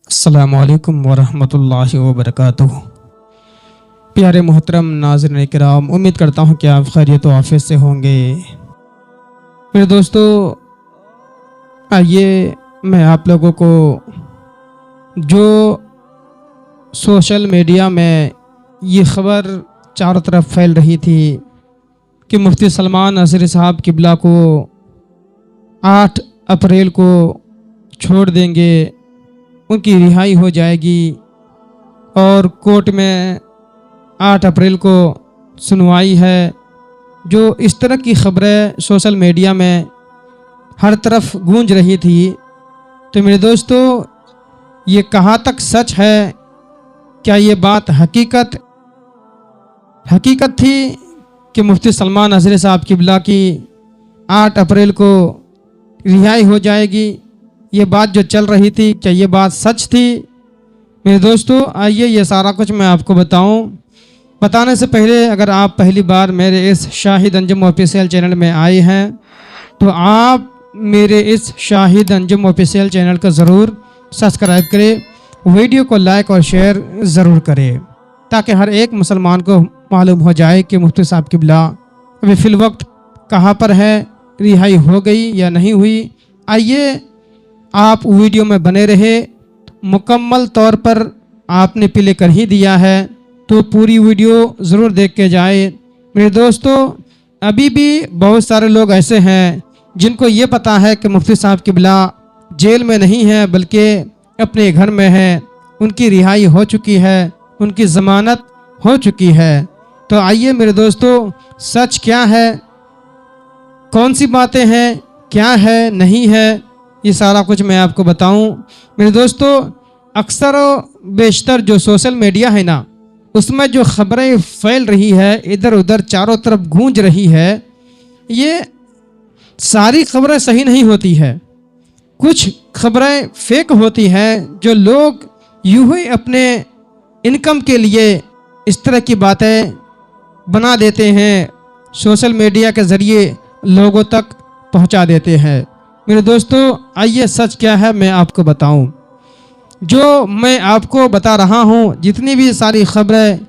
अस्सलामु अलैकुम वरहमतुल्लाहि वबरकातुहू। प्यारे मोहतरम नाज़रीन किराम, उम्मीद करता हूँ कि आप खैरियत व आफियत से होंगे। मेरे दोस्तों, आइए मैं आप लोगों को जो सोशल मीडिया में ये ख़बर चारों तरफ फैल रही थी कि मुफ्ती सलमान अज़हरी साहब किबला को 8 अप्रैल को छोड़ देंगे, उनकी रिहाई हो जाएगी और कोर्ट में 8 अप्रैल को सुनवाई है। जो इस तरह की ख़बरें सोशल मीडिया में हर तरफ गूंज रही थी, तो मेरे दोस्तों ये कहाँ तक सच है? क्या ये बात हकीकत थी कि मुफ्ती सलमान अज़हरी साहब किबला की 8 अप्रैल को रिहाई हो जाएगी? ये बात जो चल रही थी, क्या ये बात सच थी? मेरे दोस्तों, आइए ये सारा कुछ मैं आपको बताऊं। बताने से पहले अगर आप पहली बार मेरे इस शाहिद अंजुम ऑफिशियल चैनल में आए हैं तो आप मेरे इस शाहिद अंजुम ऑफिशियल चैनल को ज़रूर सब्सक्राइब करें, वीडियो को लाइक और शेयर ज़रूर करें ताकि हर एक मुसलमान को मालूम हो जाए कि मुफ्ती साहब किबला अभी फ़िल वक्त कहाँ पर है, रिहाई हो गई या नहीं हुई। आइए आप वीडियो में बने रहे। मुकम्मल तौर पर आपने प्ले कर ही दिया है तो पूरी वीडियो ज़रूर देख के जाए। मेरे दोस्तों, अभी भी बहुत सारे लोग ऐसे हैं जिनको ये पता है कि मुफ्ती साहब किबला जेल में नहीं है बल्कि अपने घर में है, उनकी रिहाई हो चुकी है, उनकी ज़मानत हो चुकी है। तो आइए मेरे दोस्तों, सच क्या है, कौन सी बातें हैं, क्या है नहीं है, ये सारा कुछ मैं आपको बताऊं। मेरे दोस्तों, अक्सर बेशतर जो सोशल मीडिया है ना, उसमें जो ख़बरें फैल रही है, इधर उधर चारों तरफ गूंज रही है, ये सारी ख़बरें सही नहीं होती है। कुछ ख़बरें फेक होती हैं जो लोग यूं ही अपने इनकम के लिए इस तरह की बातें बना देते हैं, सोशल मीडिया के ज़रिए लोगों तक पहुंचा देते हैं। मेरे दोस्तों, आइए सच क्या है मैं आपको बताऊं। जो मैं आपको बता रहा हूं, जितनी भी सारी खबरें,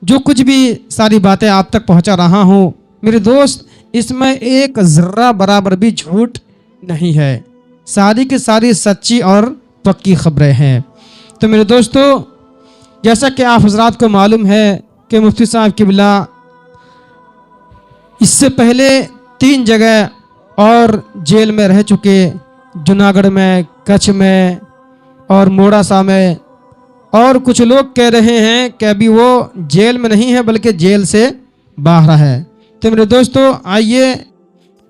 जो कुछ भी सारी बातें आप तक पहुंचा रहा हूं, मेरे दोस्त, इसमें एक ज़र्रा बराबर भी झूठ नहीं है। सारी की सारी सच्ची और पक्की खबरें हैं। तो मेरे दोस्तों, जैसा कि आप हज़रात को मालूम है कि मुफ्ती साहब किबला इससे पहले 3 जगह और जेल में रह चुके, जूनागढ़ में, कच्छ में और मोड़ासा में। और कुछ लोग कह रहे हैं कि अभी वो जेल में नहीं है बल्कि जेल से बाहर है। तो मेरे दोस्तों, आइए,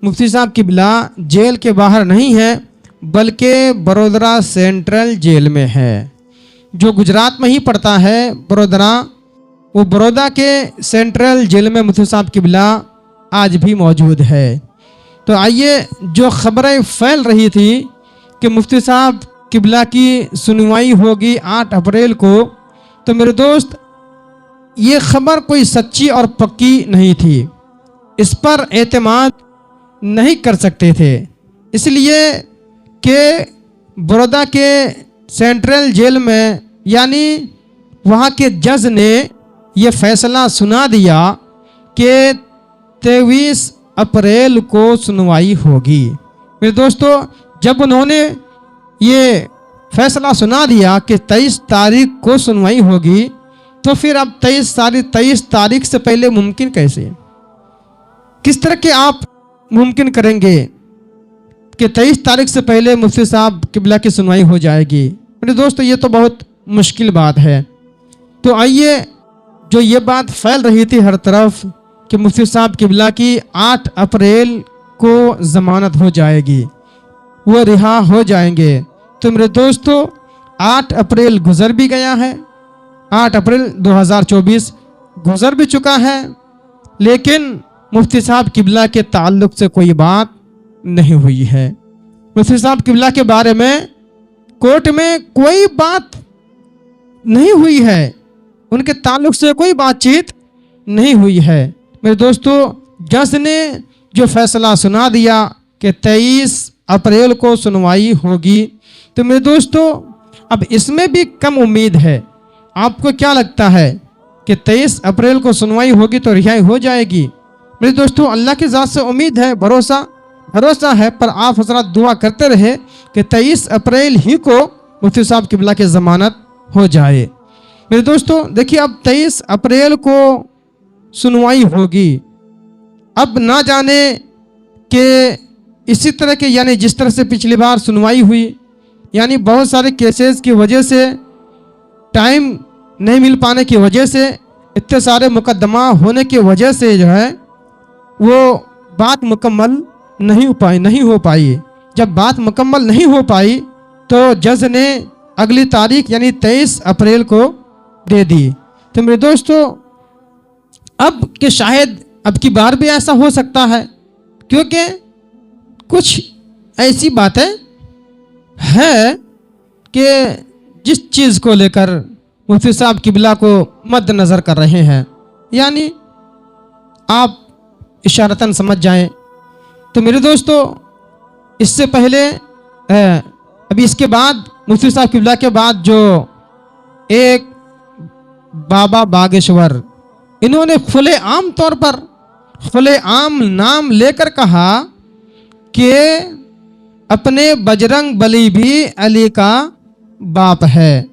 मुफ्ती साहब किबला जेल के बाहर नहीं है बल्कि बड़ोदरा सेंट्रल जेल में है, जो गुजरात में ही पड़ता है, बड़ोदरा। वो बड़ौदा के सेंट्रल जेल में मुफ्ती साहब किबला आज भी मौजूद है। तो आइए, जो ख़बरें फैल रही थी कि मुफ्ती साहब किबला की सुनवाई होगी 8 अप्रैल को, तो मेरे दोस्त, ये ख़बर कोई सच्ची और पक्की नहीं थी, इस पर एतमाद नहीं कर सकते थे। इसलिए कि बड़ौदा के सेंट्रल जेल में, यानी वहाँ के जज ने ये फ़ैसला सुना दिया कि 23 अप्रैल को सुनवाई होगी। मेरे दोस्तों, जब उन्होंने ये फैसला सुना दिया कि 23 तारीख को सुनवाई होगी, तो फिर अब 23 तारीख से पहले मुमकिन कैसे? किस तरह के आप मुमकिन करेंगे कि 23 तारीख से पहले मुफ्ती साहब किबला की सुनवाई हो जाएगी? मेरे दोस्तों, ये तो बहुत मुश्किल बात है। तो आइए, जो ये बात फैल रही थी हर तरफ कि मुफ्ती साहब किबला की 8 अप्रैल को ज़मानत हो जाएगी, वो रिहा हो जाएंगे, तो मेरे दोस्तों 8 अप्रैल गुज़र भी गया है, 8 अप्रैल 2024 गुज़र भी चुका है, लेकिन मुफ्ती साहब किबला के ताल्लुक़ से कोई बात नहीं हुई है। मुफ्ती साहब किबला के बारे में कोर्ट में कोई बात नहीं हुई है, उनके ताल्लुक़ से कोई बातचीत नहीं हुई है। मेरे दोस्तों, जज ने जो फैसला सुना दिया कि 23 अप्रैल को सुनवाई होगी, तो मेरे दोस्तों اب اس میں بھی کم امید ہے. آپ کو کیا لگتا ہے کہ 23 اپریل کو سنوائی ہوگی تو رہائی ہو جائے گی؟ میرے دوستو اللہ کی ذات سے امید ہے، بھروسہ ہے، پر آپ حضرات دعا کرتے رہے کہ 23 اپریل ہی کو مفتی صاحب قبلہ کی ضمانت ہو جائے. میرے دوستو دیکھیے اب 23 اپریل کو سنوائی ہوگی. اب نہ جانے کہ اسی طرح کے یعنی جس طرح سے پچھلی بار سنوائی ہوئی، یعنی بہت سارے کیسز کی وجہ سے، ٹائم نہیں مل پانے کی وجہ سے، اتنے سارے مقدمہ ہونے کی وجہ سے جو ہے وہ بات مکمل نہیں ہو پائی. جب بات مکمل نہیں ہو پائی تو جج نے اگلی تاریخ یعنی 23 اپریل کو دے دی. تو میرے دوستو اب کہ شاید اب کی بار بھی ایسا ہو سکتا ہے، کیونکہ کچھ ایسی باتیں ہیں کہ جس چیز کو لے کر مفتی صاحب قبلہ کو مد نظر کر رہے ہیں، یعنی آپ اشارتاً سمجھ جائیں. تو میرے دوستو اس سے پہلے ابھی اس کے بعد مفتی صاحب قبلہ کے بعد جو ایک بابا باگیشور، انہوں نے کھلے عام طور پر کھلے عام نام لے کر کہا کہ اپنے بجرنگ بلی بھی علی کا باپ ہے.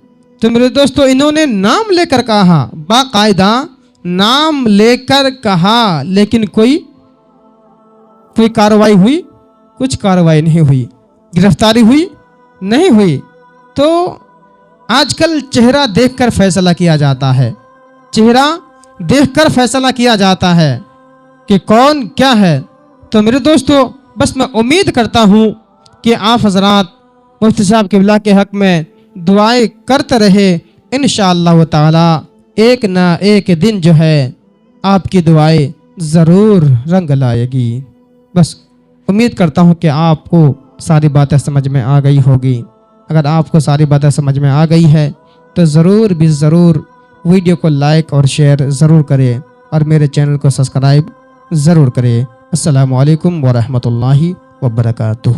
تو میرے دوستو انہوں نے نام لے کر کہا، باقاعدہ نام لے کر کہا، لیکن کوئی کارروائی ہوئی؟ کچھ کارروائی نہیں ہوئی. گرفتاری ہوئی؟ نہیں ہوئی. تو آج کل چہرہ دیکھ کر فیصلہ کیا جاتا ہے، چہرہ دیکھ کر فیصلہ کیا جاتا ہے کہ کون کیا ہے. تو میرے دوستو بس میں امید کرتا ہوں کہ آپ حضرات مفتی صاحب قبلہ کے حق میں دعائیں کرتے رہے. انشاءاللہ تعالی ایک نہ ایک دن جو ہے آپ کی دعائیں ضرور رنگ لائے گی. بس امید کرتا ہوں کہ آپ کو ساری باتیں سمجھ میں آ گئی ہوگی. اگر آپ کو ساری باتیں سمجھ میں آ گئی ہے تو ضرور بھی ضرور ویڈیو کو لائک اور شیئر ضرور کریں اور میرے چینل کو سبسکرائب ضرور کریں. السلام علیکم ورحمۃ اللہ وبرکاتہ.